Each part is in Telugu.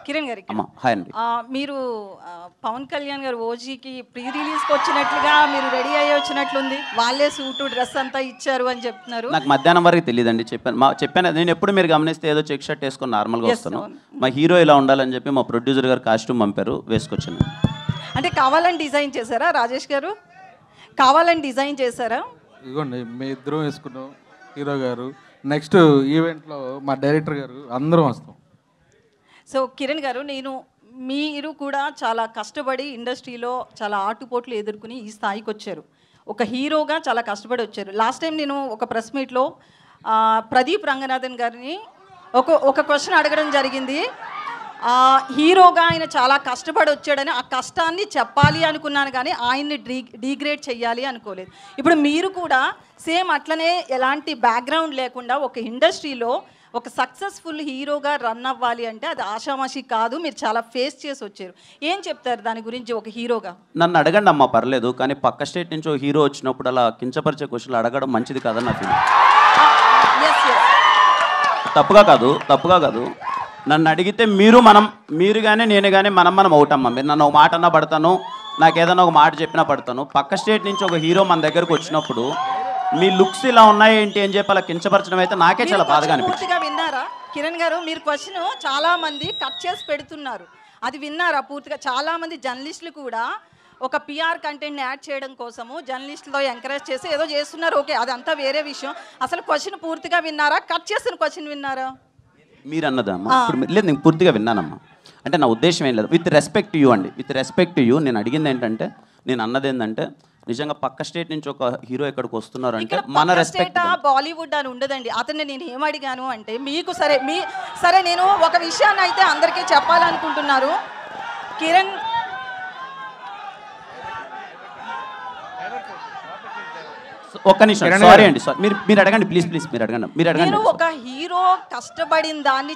కిరణ్ గారికి అమ్మా హాయ్ అండి. మీరు పవన్ కళ్యాణ్ గారు ఓజీకి ప్రీ రిలీజ్కి వచ్చినట్లుగా మీరు రెడీ అయ్యి వచ్చినట్లుంది. వాళ్ళే సూటు డ్రెస్ అంతా ఇచ్చారు అని చెప్తున్నారు. నాకు మధ్యాహ్నం వరకు తెలియదండి. చెప్పాను నేను ఎప్పుడు మీరు గమనిస్తే ఏదో చెక్ షర్ట్ వేసుకొని నార్మల్గా వస్తాను. మా హీరో ఇలా ఉండాలని చెప్పి మా ప్రొడ్యూసర్ గారు కాస్ట్యూమ్ పంపారు, వేసుకొచ్చాను. అంటే కావాలని డిజైన్ చేశారా రాజేష్ గారు? కావాలని డిజైన్ చేశారా? ఇదిగోండి మీ ఇద్దరం వేసుకున్నాం, హీరో గారు. నెక్స్ట్ ఈవెంట్లో మా డైరెక్టర్ గారు అందరం వస్తాం. సో కిరణ్ గారు, మీరు కూడా చాలా కష్టపడి ఇండస్ట్రీలో చాలా ఆటుపోట్లు ఎదుర్కొని ఈ స్థాయికి వచ్చారు. ఒక హీరోగా చాలా కష్టపడి వచ్చారు. లాస్ట్ టైం నేను ఒక ప్రెస్ మీట్లో ప్రదీప్ రంగనాథన్ గారిని ఒక క్వశ్చన్ అడగడం జరిగింది. హీరోగా ఆయన చాలా కష్టపడి వచ్చాడని ఆ కష్టాన్ని చెప్పాలి అనుకున్నాను, కానీ ఆయన్ని డీగ్రేడ్ చేయాలి అనుకోలేదు. ఇప్పుడు మీరు కూడా సేమ్ అట్లనే ఎలాంటి బ్యాక్గ్రౌండ్ లేకుండా ఒక ఇండస్ట్రీలో ఒక సక్సెస్ఫుల్ హీరోగా రన్ అవ్వాలి అంటే అది ఆషామాషి కాదు. మీరు చాలా ఫేస్ చేసి వచ్చారు. ఏం చెప్తారు దాని గురించి ఒక హీరోగా? నన్ను అడగండి అమ్మా, పర్లేదు. కానీ పక్క స్టేట్ నుంచి ఒక హీరో వచ్చినప్పుడు అలా కించపరిచే క్వశ్చన్లు అడగడం మంచిది కాదని నా ఫీలింగ్. తప్పుగా కాదు. నన్ను అడిగితే మీరు కానీ నేను కానీ మనం అవుతామ్మా. మీరు నన్ను ఒక మాట అన్నా పడతాను, నాకు ఏదైనా ఒక మాట చెప్పినా పడతాను. పక్క స్టేట్ నుంచి ఒక హీరో మన దగ్గరకు వచ్చినప్పుడు మీ లుక్స్ ఇలా ఉన్నాయి ఏంటి అని చెప్పి అలా కించపరచడం అయితే నాకే చాలా బాధగా అనిపించింది. పూర్తిగా విన్నారా కిరణ్ గారు? మీరు క్వశ్చన్ చాలా మంది కట్ చేసి పెడుతున్నారు, అది విన్నారా పూర్తిగా? చాలా మంది జర్నలిస్టులు కూడా ఒక పిఆర్ కంటెంట్ని యాడ్ చేయడం కోసము జర్నలిస్టులతో ఎంకరేజ్ చేసి ఏదో చేస్తున్నారు. ఓకే, అదంతా వేరే విషయం. అసలు క్వశ్చన్ పూర్తిగా విన్నారా? కట్ చేసిన క్వశ్చన్ విన్నారా? మీరు అన్నదమ్మా ఇప్పుడు లేదు, నేను పూర్తిగా విన్నానమ్మా. అంటే నా ఉద్దేశం ఏం లేదు. విత్ రెస్పెక్ట్ టు యూ అండి, విత్ రెస్పెక్ట్ టు యూ నేను అడిగింది ఏంటంటే, నేను అన్నది ఏంటంటే, నిజంగా పక్క స్టేట్ నుంచి ఒక హీరో ఇక్కడికి వస్తున్నారు అంటే మన రెస్పెక్ట్. బాలీవుడ్ అని ఉండదండి. అతన్ని నేను ఏమడిగాను అంటే, మీకు సరే నేను ఒక విషయాన్ని అయితే అందరికీ చెప్పాలనుకుంటున్నారు. కిరణ్ ఒక్క నిమిషం, సారీ అండి, మీరు అడగండి ప్లీజ్, మీరు అడగండి. నేను ఒక హీరో కష్టపడిన దాన్ని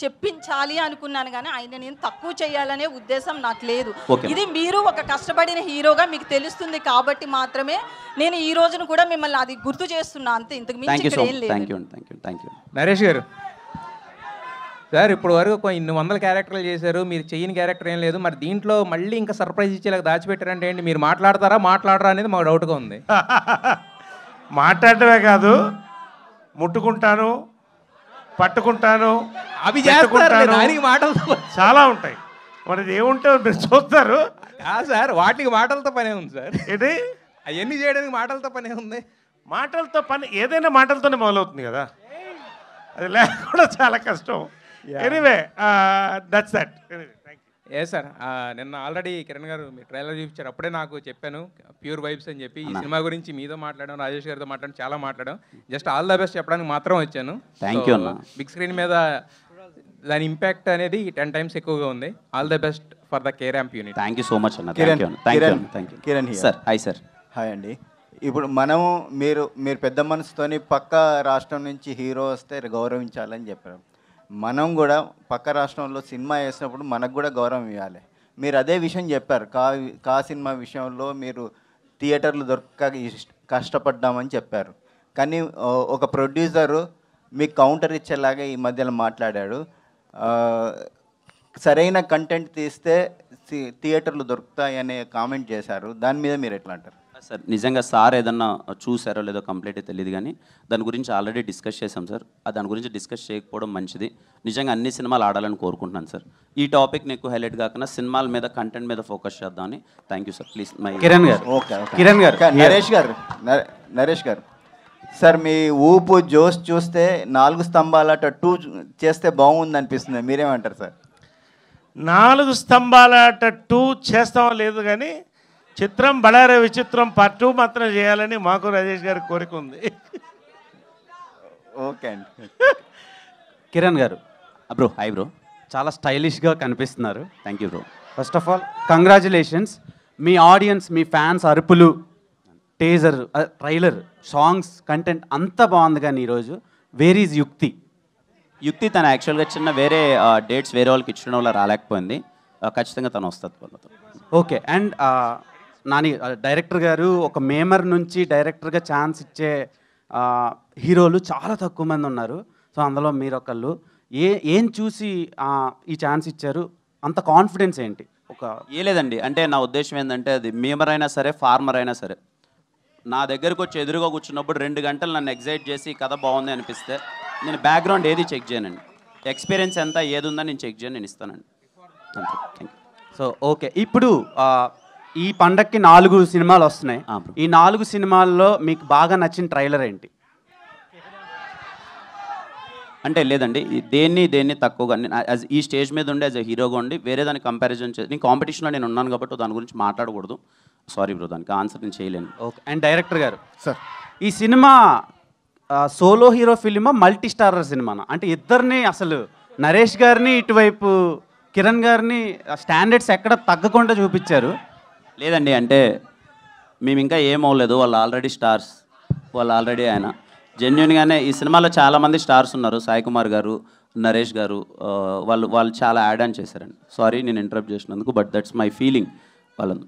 చెప్పించాలి అనుకున్నాను, కానీ ఆయన నేను తక్కువ చేయాలనే ఉద్దేశం నాకు లేదు. ఇది మీరు ఒక కష్టపడిన హీరోగా మీకు తెలుస్తుంది కాబట్టి మాత్రమే నేను ఈ రోజును కూడా మిమ్మల్ని అది గుర్తు చేస్తున్నా, అంతే. ఇంతకు మించి ఏం లేదు. నరేష్ గారు సార్, ఇప్పుడు వరకు ఇన్ని వందల క్యారెక్టర్లు చేశారు, మీరు చేయని క్యారెక్టర్ ఏం లేదు. మరి దీంట్లో మళ్ళీ ఇంకా సర్ప్రైజ్ ఇచ్చేలాగా దాచిపెట్టారంటే ఏంటి? మీరు మాట్లాడరా అనేది మాకు డౌట్గా ఉంది. మాట్లాడటమే కాదు, ముట్టుకుంటాను, పట్టుకుంటాను, అవి చేస్తారు, దానికి మాటలతో చాలా ఉంటాయి. మరి ఏముంటే మీరు చూస్తారు సార్. వాటికి మాటలతో పనే ఉంది సార్. ఏంటి అవన్నీ చేయడానికి మాటలతో పనే ఉంది. మాటలతో పని ఏదైనా మాటలతోనే మొదలవుతుంది కదా, అది లేకుండా చాలా కష్టం. Anyway that's that. A sir, నిన్న ఆల్రెడీ కిరణ్ గారు మీ ట్రైలర్ చూపించారు, అప్పుడే నాకు చెప్పాను ప్యూర్ వైబ్స్ అని చెప్పి. ఈ సినిమా గురించి మీతో మాట్లాడాం, రాజేష్ గారితో మాట్లాడడం, చాలా మాట్లాడాం. జస్ట్ ఆల్ ద బెస్ట్ చెప్పడానికి మాత్రం వచ్చాను. బిగ్ స్క్రీన్ మీద దాని ఇంపాక్ట్ అనేది 10 times ఎక్కువగా ఉంది. All the best for the కేరాంప్ unit. Thank you so much అన్న. Kiran sir. Hi sir. Hi అండి. ఇప్పుడు మీరు పెద్ద మనసుతోని పక్క రాష్ట్రం నుంచి హీరో వస్తే గౌరవించాలని చెప్పారు. మనం కూడా పక్క రాష్ట్రంలో సినిమా వేసినప్పుడు మనకు కూడా గౌరవం ఇవ్వాలి. మీరు అదే విషయం చెప్పారు. కా సినిమా విషయంలో మీరు థియేటర్లు దొరక్క కష్టపడ్డామని చెప్పారు. కానీ ఒక ప్రొడ్యూసరు మీకు కౌంటర్ ఇచ్చేలాగా ఈ మధ్యలో మాట్లాడాడు. సరైన కంటెంట్ తీస్తే థియేటర్లు దొరుకుతాయి అనే కామెంట్ చేశారు. దాని మీద మీరు ఎట్లా అంటారు? సార్, నిజంగా సార్ ఏదన్నా చూసారో లేదో కంప్లీట్ తెలియదు, కానీ దాని గురించి ఆల్రెడీ డిస్కస్ చేశాం సార్. దాని గురించి డిస్కస్ చేయకపోవడం మంచిది. నిజంగా అన్ని సినిమాలు ఆడాలని కోరుకుంటున్నాను సార్. ఈ టాపిక్ ఎక్కువ హైలైట్ కాకుండా సినిమాల మీద, కంటెంట్ మీద ఫోకస్ చేద్దామని. Thank you sir. Please Kiran గారు నరేష్ గారు సార్, మీ ఊపు జోష్ చూస్తే 4 స్తంభాల 2 చేస్తే బాగుంది అనిపిస్తుంది. మీరేమంటారు సార్? 4 స్తంభాల 2 చేస్తామో లేదు, కానీ చిత్రం బళారే విచిత్రం పార్ట్ 2 మాత్రం చేయాలని మాకు రాజేష్ గారి కోరిక ఉంది. ఓకే అండి. కిరణ్ గారు బ్రో, హాయ్ బ్రో. చాలా స్టైలిష్గా కనిపిస్తున్నారు. Thank you bro. First of all congratulations. Me audience, me fans అరుపులు, టేజర్, ట్రైలర్, సాంగ్స్, కంటెంట్ అంతా బాగుంది. కానీ ఈరోజు వేర్ ఈజ్ యుక్తి తను యాక్చువల్గా చిన్న వేరే డేట్స్ వేరే వాళ్ళకి ఇచ్చడం వల్ల రాలేకపోయింది. ఖచ్చితంగా తను వస్తుంది వాళ్ళతో. ఓకే. అండ్ నాని డైరెక్టర్ గారు ఒక మేమర్ నుంచి డైరెక్టర్గా ఛాన్స్ ఇచ్చే హీరోలు చాలా తక్కువ మంది ఉన్నారు. సో అందులో మీరు ఒకళ్ళు. ఏం చూసి ఈ ఛాన్స్ ఇచ్చారు? అంత కాన్ఫిడెన్స్ ఏంటి? ఏ లేదండి, అంటే నా ఉద్దేశం ఏంటంటే అది మీమర్ అయినా సరే ఫార్మర్ అయినా సరే నా దగ్గరకు వచ్చి ఎదురుగా కూర్చున్నప్పుడు 2 గంటలు నన్ను ఎగ్జైట్ చేసి కథ బాగుంది అనిపిస్తే నేను బ్యాక్గ్రౌండ్ ఏది చెక్ చేయనండి. ఎక్స్పీరియన్స్ ఎంత ఏది ఉందని నేను చెక్ చేయను, నేను ఇస్తానండి. అంతే, థ్యాంక్ యూ. సో ఓకే, ఇప్పుడు ఈ పండక్కి 4 సినిమాలు వస్తున్నాయి. ఈ 4 సినిమాల్లో మీకు బాగా నచ్చిన ట్రైలర్ ఏంటి? అంటే లేదండి, దేన్ని తక్కువగా ఈ స్టేజ్ మీద ఉండి యాజ్ ఎ హీరోగా ఉండి వేరే దాన్ని కంపారిజన్ చేసి నేను కాంపిటీషన్లో నేను ఉన్నాను కాబట్టి దాని గురించి మాట్లాడకూడదు. సారీ బ్రో, దానికి ఆన్సర్ నేను చేయలేను. ఓకే. అండ్ డైరెక్టర్ గారు సార్, ఈ సినిమా సోలో హీరో ఫిలిమా మల్టీ స్టారర్ సినిమానా? అంటే ఇద్దరిని అసలు నరేష్ గారిని ఇటువైపు కిరణ్ గారిని స్టాండర్డ్స్ ఎక్కడ తగ్గకుండా చూపించారు. లేదండి, అంటే మేము ఇంకా ఏం అవ్వలేదు, వాళ్ళు ఆల్రెడీ స్టార్స్, వాళ్ళు ఆల్రెడీ ఆయన జెన్యున్గానే ఈ సినిమాలో చాలామంది స్టార్స్ ఉన్నారు. సాయి కుమార్ గారు, నరేష్ గారు, వాళ్ళు చాలా యాడ్ ఆన్ చేశారండి. సారీ నేను ఇంటరప్ట్ చేసినందుకు, బట్ దట్స్ మై ఫీలింగ్. వాళ్ళను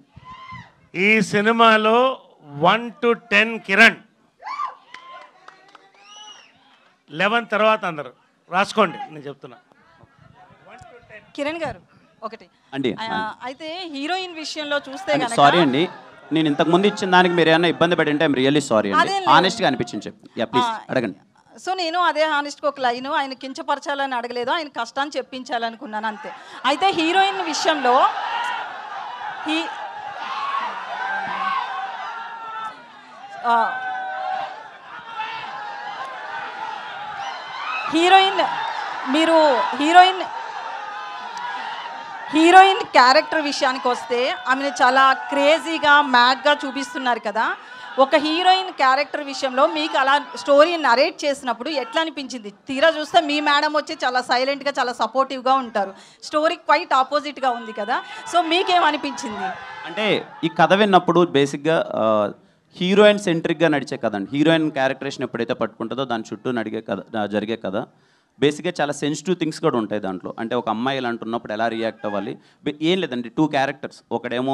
ఈ సినిమాలో 1 to 10 కిరణ్, 11 తర్వాత అందరు రాసుకోండి, నేను చెప్తున్నా. కిరణ్ గారు ఒకటి అండి. అయితే హీరోయిన్ విషయంలో చూస్తే గనక సారీ అండి, నేను ఇంతకు ముందు ఇచ్చిన దానికి మీరు ఏమైనా ఇబ్బంది పడి ఉంటే ఐఎమ్ రియల్లీ సారీ అండి. ఆనెస్ట్గా అనిపించింది చెప్పి, యా ప్లీజ్ అడగండి. సో నేను అదే హానెస్ట్గా ఒక లైన్, ఆయన కించపరచాలని అడగలేదు, ఆయన కష్టాన్ని చెప్పించాలనుకున్నాను అంతే. అయితే హీరోయిన్ విషయంలో మీరు హీరోయిన్ క్యారెక్టర్ విషయానికి వస్తే ఆమెను చాలా క్రేజీగా మ్యాడ్గా చూపిస్తున్నారు కదా. ఒక హీరోయిన్ క్యారెక్టర్ విషయంలో మీకు అలా స్టోరీ నరేట్ చేసినప్పుడు ఎట్లా అనిపించింది? తీరా చూస్తే మీ మేడం వచ్చి చాలా సైలెంట్గా చాలా సపోర్టివ్గా ఉంటారు, స్టోరీ క్వైట్ ఆపోజిట్గా ఉంది కదా. సో మీకేమనిపించింది? అంటే ఈ కథ విన్నప్పుడు బేసిక్గా హీరోయిన్ సెంట్రిక్గా నడిచే కథ అండి. హీరోయిన్ క్యారెక్టరేషన్ ఎప్పుడైతే పట్టుకుంటుందో దాని చుట్టూ జరిగే కథ బేసిక్గా చాలా సెన్సిటివ్ థింగ్స్ కూడా ఉంటాయి దాంట్లో. అంటే ఒక అమ్మాయి ఇలా అంటున్నప్పుడు ఎలా రియాక్ట్ అవ్వాలి, ఏం లేదండి. 2 క్యారెక్టర్స్, ఒకడేమో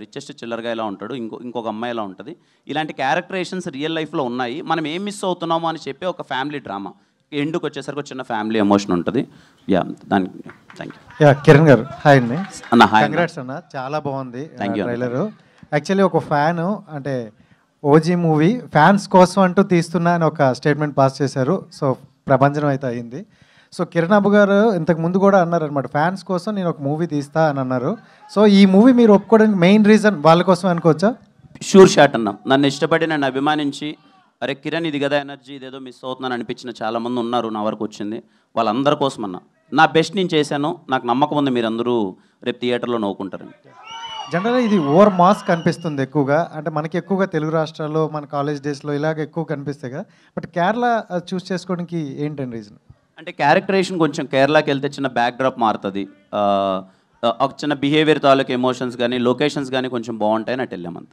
రిచెస్ట్ చిల్లర్గా ఇలా ఉంటాడు, ఇంకొక అమ్మాయి ఇలా ఉంటుంది. ఇలాంటి క్యారెక్టరేషన్స్ రియల్ లైఫ్లో ఉన్నాయి. మనం ఏం మిస్ అవుతున్నామో అని చెప్పి ఒక ఫ్యామిలీ డ్రామా, ఎండుకు వచ్చేసరికి చిన్న ఫ్యామిలీ ఎమోషన్ ఉంటుంది. యా, దానికి థ్యాంక్ యూ. కిరణ్ గారు హాయ్ అండి. అన్న హాయ్. కంగ్రాట్స్ అన్న, చాలా బాగుంది థ్యాంక్ యూ. ట్రైలరు యాక్చువల్లీ ఒక ఫ్యాను, అంటే ఓజీ మూవీ ఫ్యాన్స్ కోసం అంటూ తీస్తున్నా అని ఒక స్టేట్మెంట్ పాస్ చేశారు. సో ప్రభంజనం అయితే అయింది. సో కిరణ్ అబ్బు గారు ఇంతకు ముందు కూడా అన్నారు అనమాట, ఫ్యాన్స్ కోసం నేను ఒక మూవీ తీస్తా అని అన్నారు. సో ఈ మూవీ మీరు ఒప్పుకోవడానికి మెయిన్ రీజన్ వాళ్ళ కోసం అనుకోవచ్చా? షూర్ షాట్ అన్న, నన్ను ఇష్టపడి నన్ను అభిమానించి అరే కిరణ్ ఇది కదా ఎనర్జీ, ఇదేదో మిస్ అవుతుందని అనిపించిన చాలామంది ఉన్నారు నా వరకు వచ్చింది. వాళ్ళందరి కోసం అన్న నా బెస్ట్ నేను చేశాను. నాకు నమ్మకం ఉంది మీరందరూ రేపు థియేటర్లో నవ్వుకుంటారని. జనరల్గా ఇది ఓవర్ మాస్ కనిపిస్తుంది ఎక్కువగా, అంటే మనకి ఎక్కువగా తెలుగు రాష్ట్రాల్లో మన కాలేజ్ డేస్లో ఇలాగ ఎక్కువ కనిపిస్తాయి కదా. బట్ కేరళ చూస్ చేసుకోవడానికి ఏంటండి రీజన్? అంటే క్యారెక్టరేషన్ కొంచెం కేరళకి వెళ్తే చిన్న బ్యాక్ డ్రాప్ మారుతుంది, ఒక చిన్న బిహేవియర్ తాలూకు ఎమోషన్స్ కానీ లొకేషన్స్ కానీ కొంచెం బాగుంటాయని అటు వెళ్ళామంత.